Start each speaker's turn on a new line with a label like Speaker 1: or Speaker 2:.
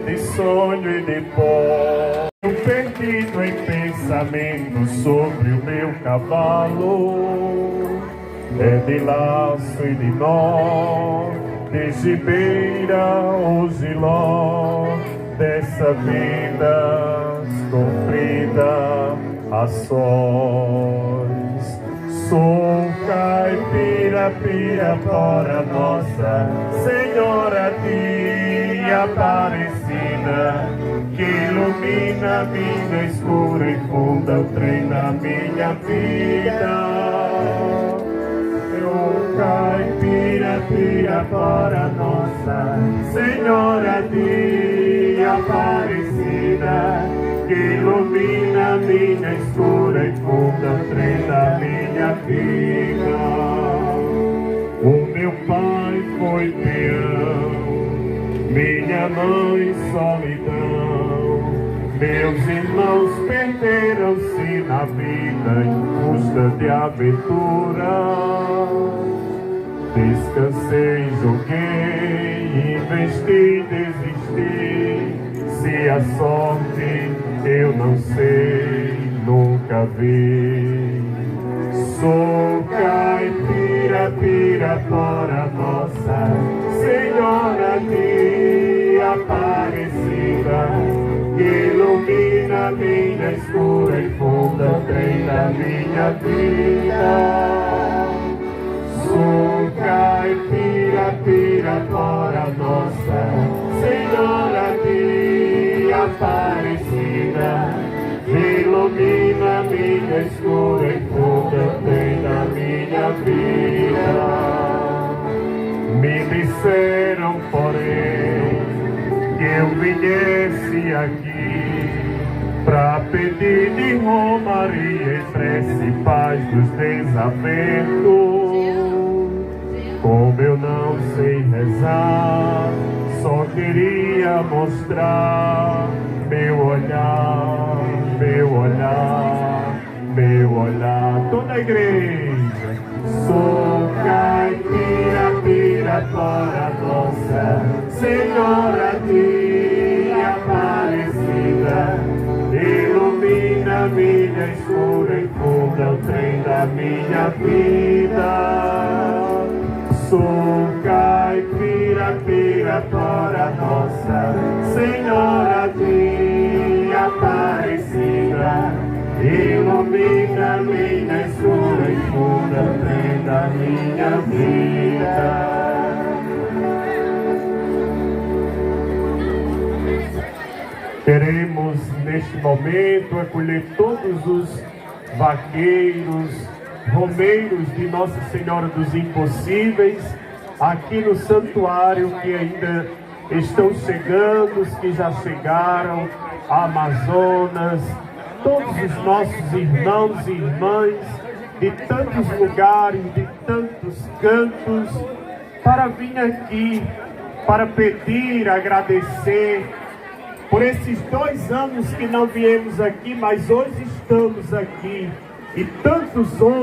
Speaker 1: De sonho e de pó, eu perdido em pensamento sobre o meu cavalo. É de laço e de nó, de gibeira ou giló, dessa vida sofrida a sós. Sou caipira, Pirapora, Nossa Senhora de Aparecida, que ilumina minha escura e funda o trem da minha vida. Eu caipira, Pirapora, Nossa Senhora de Aparecida, que ilumina minha escura e funda o trem da minha vida. O meu pai foi peão, minha mãe solidão, meus irmãos perderam-se na vida em busca de aventura. Descansei, joguei, investi, desisti, se a sorte eu não sei, nunca vi. Sou caipira, Pirapora, Nossa Senhora de Aparecida, que ilumina minha escura e funda o trem da minha vida. Sou caipira, Pirapora, Nossa Senhora de Aparecida, que ilumina minha escura e funda o trem da minha vida. Me disseram, porém, que eu viesse aqui pra pedir de romaria e prece paz dos desaventos. Como eu não sei rezar, só queria mostrar meu olhar, meu olhar, meu olhar. Toda a igreja. Sou caipira, Pirapora, Nossa Senhora de Aparecida, ilumina minha escura e funda o trem da minha vida. Sou caipira, Pirapora, Nossa Senhora de Aparecida, ilumina minha escura e funda o trem da minha vida. Queremos neste momento acolher todos os vaqueiros, romeiros de Nossa Senhora dos Impossíveis, aqui no santuário, que ainda estão chegando, os que já chegaram, a Amazonas, todos os nossos irmãos e irmãs de tantos lugares, de tantos cantos, para vir aqui, para pedir, agradecer por esses 2 anos que não viemos aqui, mas hoje estamos aqui, e tantos outros.